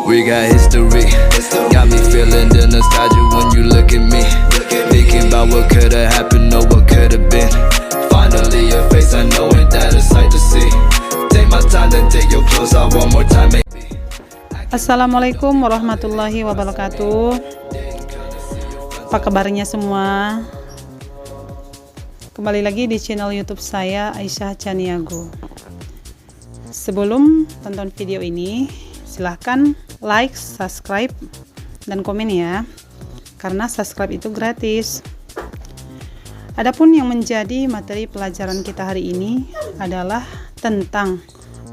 We got history. Got me feeling the nostalgia when you look at me. Thinking about what could've happened or what could've been. Finally your face, I know it, that a sight to see. Take my time, then take your clothes out one more time, maybe. Assalamualaikum warahmatullahi wabarakatuh. Apa kabarnya semua? Kembali lagi di channel YouTube saya, Aisyah Chaniago. Sebelum tonton video ini, silahkan like, subscribe, dan komen ya, karena subscribe itu gratis. Adapun yang menjadi materi pelajaran kita hari ini adalah tentang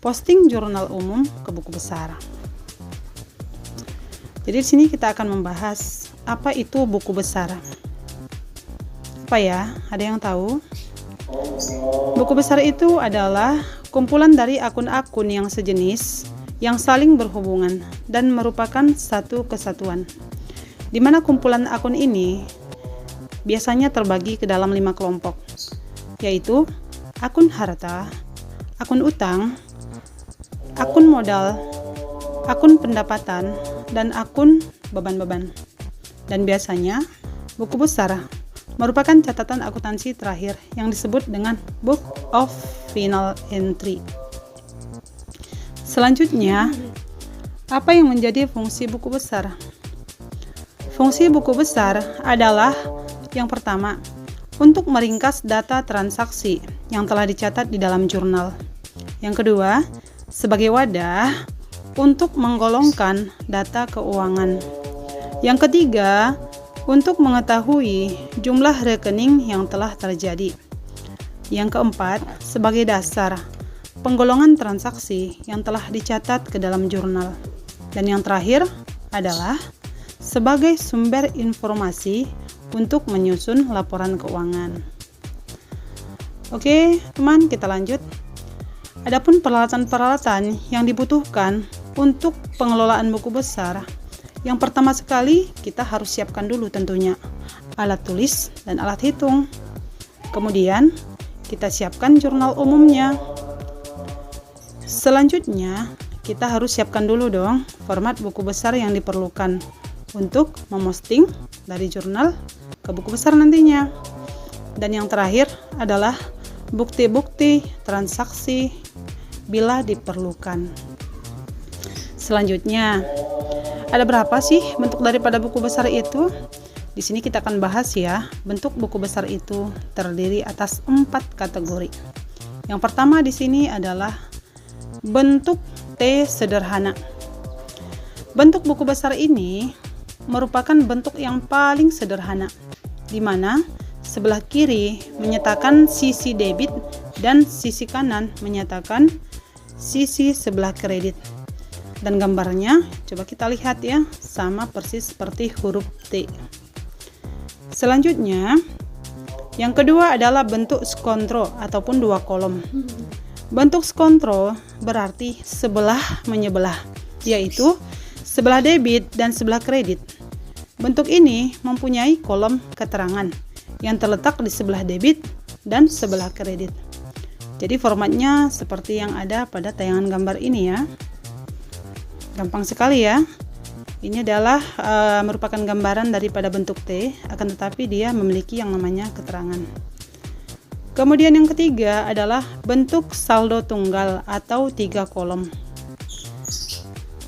posting jurnal umum ke buku besar. Jadi di sini kita akan membahas apa itu buku besar. Apa ya? Ada yang tahu? Buku besar itu adalah kumpulan dari akun-akun yang sejenis yang saling berhubungan dan merupakan satu kesatuan. Di mana kumpulan akun ini biasanya terbagi ke dalam 5 kelompok, yaitu akun harta, akun utang, akun modal, akun pendapatan, dan akun beban-beban. Dan biasanya buku besar merupakan catatan akuntansi terakhir yang disebut dengan Book of Final Entry. Selanjutnya, apa yang menjadi fungsi buku besar? Fungsi buku besar adalah yang pertama, untuk meringkas data transaksi yang telah dicatat di dalam jurnal. Yang kedua, sebagai wadah untuk menggolongkan data keuangan. Yang ketiga, untuk mengetahui jumlah rekening yang telah terjadi. Yang keempat, sebagai dasar penggolongan transaksi yang telah dicatat ke dalam jurnal. Dan yang terakhir adalah sebagai sumber informasi untuk menyusun laporan keuangan. Oke, teman, kita lanjut. Adapun peralatan-peralatan yang dibutuhkan untuk pengelolaan buku besar, yang pertama sekali kita harus siapkan dulu tentunya alat tulis dan alat hitung. Kemudian kita siapkan jurnal umumnya. Selanjutnya kita harus siapkan dulu dong format buku besar yang diperlukan untuk memosting dari jurnal ke buku besar nantinya. Dan yang terakhir adalah bukti-bukti transaksi bila diperlukan. Selanjutnya, ada berapa sih bentuk daripada buku besar itu? Di sini kita akan bahas ya. Bentuk buku besar itu terdiri atas 4 kategori. Yang pertama di sini adalah bentuk T sederhana. Bentuk buku besar ini merupakan bentuk yang paling sederhana, di mana sebelah kiri menyatakan sisi debit dan sisi kanan menyatakan sisi sebelah kredit. Dan gambarnya coba kita lihat ya, sama persis seperti huruf T. Selanjutnya, yang kedua adalah bentuk skontro ataupun 2 kolom. Bentuk skontro berarti sebelah menyebelah, yaitu sebelah debit dan sebelah kredit. Bentuk ini mempunyai kolom keterangan yang terletak di sebelah debit dan sebelah kredit. Jadi formatnya seperti yang ada pada tayangan gambar ini ya. Gampang sekali ya. Ini adalah merupakan gambaran daripada bentuk T, akan tetapi dia memiliki yang namanya keterangan. Kemudian yang ketiga adalah bentuk saldo tunggal atau 3 kolom.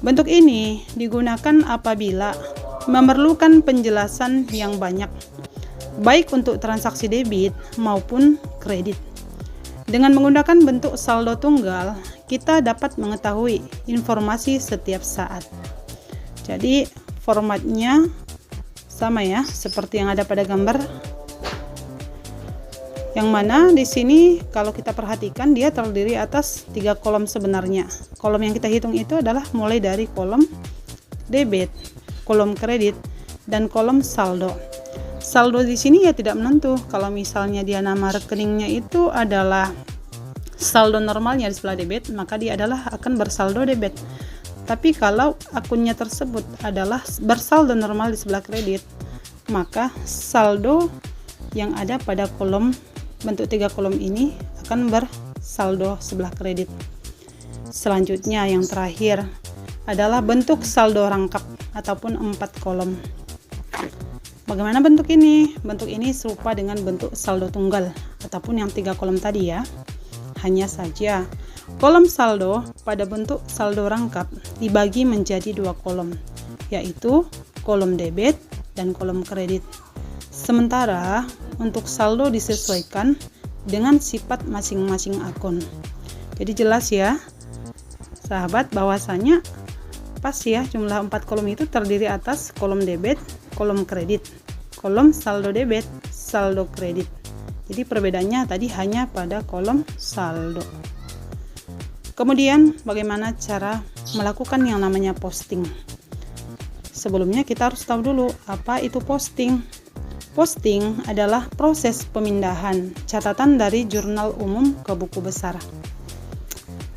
Bentuk ini digunakan apabila memerlukan penjelasan yang banyak, baik untuk transaksi debit maupun kredit. Dengan menggunakan bentuk saldo tunggal, kita dapat mengetahui informasi setiap saat. Jadi formatnya sama ya, seperti yang ada pada gambar. Yang mana di sini kalau kita perhatikan dia terdiri atas 3 kolom sebenarnya. Kolom yang kita hitung itu adalah mulai dari kolom debit, kolom kredit, dan kolom saldo. Saldo di sini ya tidak menentu. Kalau misalnya dia nama rekeningnya itu adalah saldo normalnya di sebelah debit, maka dia adalah akan bersaldo debit. Tapi kalau akunnya tersebut adalah bersaldo normal di sebelah kredit, maka saldo yang ada pada kolom bentuk 3 kolom ini akan bersaldo sebelah kredit. Selanjutnya yang terakhir adalah bentuk saldo rangkap ataupun 4 kolom. Bagaimana bentuk ini? Bentuk ini serupa dengan bentuk saldo tunggal ataupun yang 3 kolom tadi ya. Hanya saja kolom saldo pada bentuk saldo rangkap dibagi menjadi 2 kolom, yaitu kolom debit dan kolom kredit. Sementara untuk saldo disesuaikan dengan sifat masing-masing akun. Jadi jelas ya sahabat, bahwasanya pas ya jumlah 4 kolom itu terdiri atas kolom debit, kolom kredit, kolom saldo debit, saldo kredit. Jadi perbedaannya tadi hanya pada kolom saldo. Kemudian bagaimana cara melakukan yang namanya posting? Sebelumnya kita harus tahu dulu apa itu posting. Posting adalah proses pemindahan catatan dari jurnal umum ke buku besar.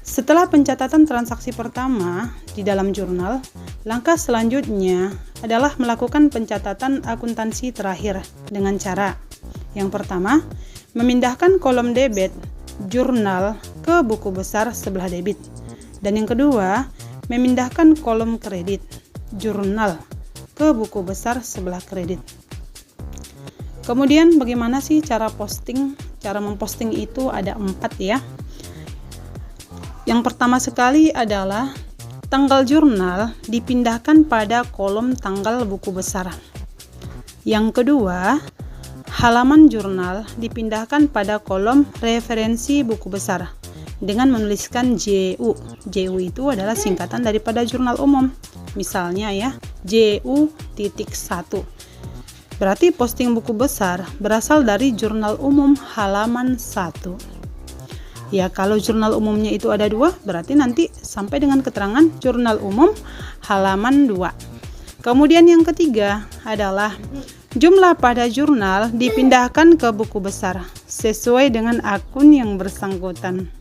Setelah pencatatan transaksi pertama di dalam jurnal, langkah selanjutnya adalah melakukan pencatatan akuntansi terakhir dengan cara yang pertama, memindahkan kolom debit jurnal ke buku besar sebelah debit, dan yang kedua, memindahkan kolom kredit jurnal ke buku besar sebelah kredit. Kemudian bagaimana sih cara posting? Cara memposting itu ada 4 ya. Yang pertama sekali adalah tanggal jurnal dipindahkan pada kolom tanggal buku besar. Yang kedua, halaman jurnal dipindahkan pada kolom referensi buku besar dengan menuliskan JU. JU itu adalah singkatan daripada jurnal umum. Misalnya ya, JU.1. Berarti posting buku besar berasal dari jurnal umum halaman 1. Ya, kalau jurnal umumnya itu ada 2, berarti nanti sampai dengan keterangan jurnal umum halaman 2. Kemudian yang ketiga adalah jumlah pada jurnal dipindahkan ke buku besar sesuai dengan akun yang bersangkutan.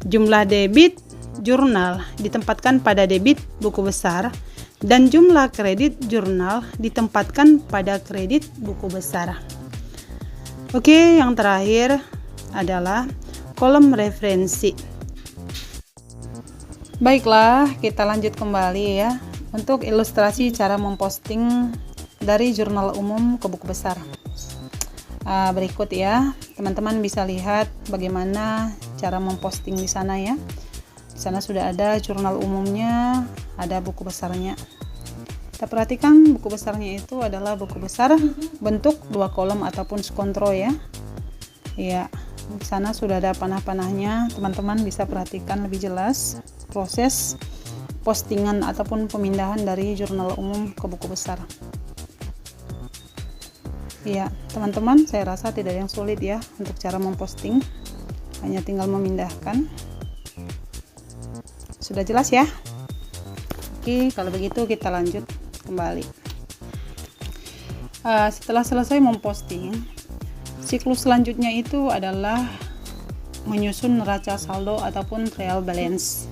Jumlah debit jurnal ditempatkan pada debit buku besar dan jumlah kredit jurnal ditempatkan pada kredit buku besar. Oke, yang terakhir adalah kolom referensi. Baiklah, kita lanjut kembali ya untuk ilustrasi cara memposting dari jurnal umum ke buku besar. Berikut ya, teman-teman bisa lihat bagaimana cara memposting di sana ya. Di sana sudah ada jurnal umumnya, ada buku besarnya. Kita perhatikan buku besarnya itu adalah buku besar bentuk 2 kolom ataupun skontro ya. Ya, di sana sudah ada panah-panahnya. Teman-teman bisa perhatikan lebih jelas proses postingan ataupun pemindahan dari jurnal umum ke buku besar. Ya, teman-teman, saya rasa tidak ada yang sulit ya untuk cara memposting. Hanya tinggal memindahkan. Sudah jelas ya? Oke, kalau begitu kita lanjut kembali. Setelah selesai memposting, siklus selanjutnya itu adalah menyusun neraca saldo ataupun trial balance.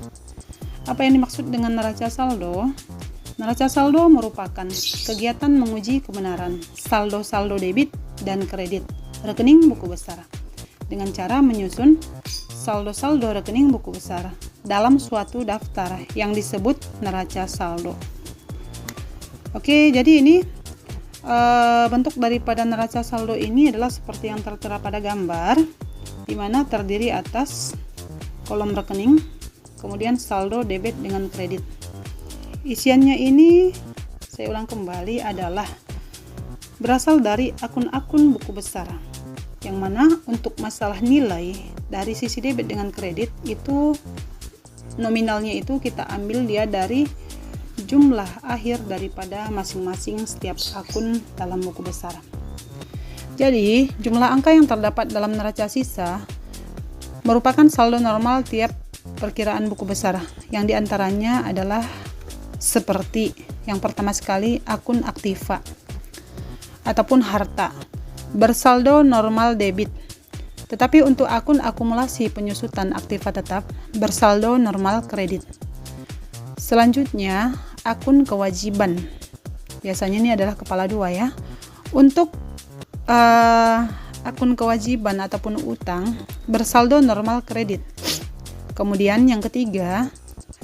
Apa yang dimaksud dengan neraca saldo? Neraca saldo merupakan kegiatan menguji kebenaran saldo-saldo debit dan kredit rekening buku besar dengan cara menyusun saldo-saldo rekening buku besar dalam suatu daftar yang disebut neraca saldo. Oke, jadi ini bentuk daripada neraca saldo ini adalah seperti yang tertera pada gambar, di mana terdiri atas kolom rekening, kemudian saldo debit dengan kredit. Isiannya ini, saya ulang kembali, adalah berasal dari akun-akun buku besar, yang mana untuk masalah nilai dari sisi debit dengan kredit itu nominalnya itu kita ambil dia dari jumlah akhir daripada masing-masing setiap akun dalam buku besar. Jadi, jumlah angka yang terdapat dalam neraca sisa merupakan saldo normal tiap perkiraan buku besar, yang diantaranya adalah seperti yang pertama sekali akun aktiva ataupun harta bersaldo normal debit, tetapi untuk akun akumulasi penyusutan aktiva tetap bersaldo normal kredit. Selanjutnya akun kewajiban, biasanya ini adalah kepala 2 ya. Untuk akun kewajiban ataupun utang bersaldo normal kredit. Kemudian yang ketiga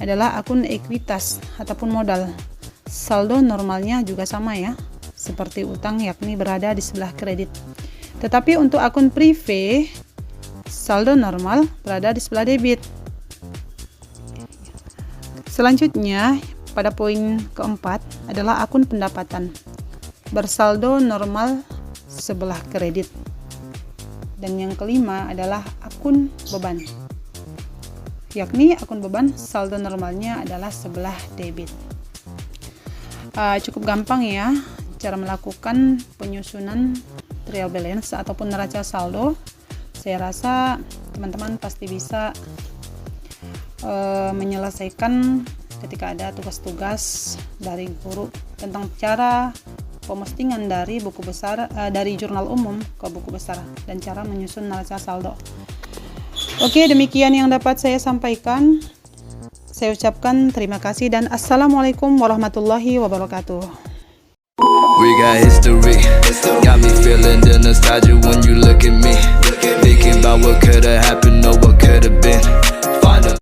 adalah akun ekuitas ataupun modal. Saldo normalnya juga sama ya, seperti utang, yakni berada di sebelah kredit. Tetapi untuk akun privé, saldo normal berada di sebelah debit. Selanjutnya, pada poin keempat adalah akun pendapatan, bersaldo normal sebelah kredit. Dan yang kelima adalah akun beban, yakni akun beban saldo normalnya adalah sebelah debit. Cukup gampang ya cara melakukan penyusunan trial balance ataupun neraca saldo. Saya rasa teman-teman pasti bisa menyelesaikan ketika ada tugas-tugas dari guru tentang cara pemostingan dari buku besar, dari jurnal umum ke buku besar, dan cara menyusun neraca saldo. Oke, demikian yang dapat saya sampaikan. Saya ucapkan terima kasih dan assalamualaikum warahmatullahi wabarakatuh. We got history, got me feeling the nostalgia when you look at me. Thinking about what could've happened.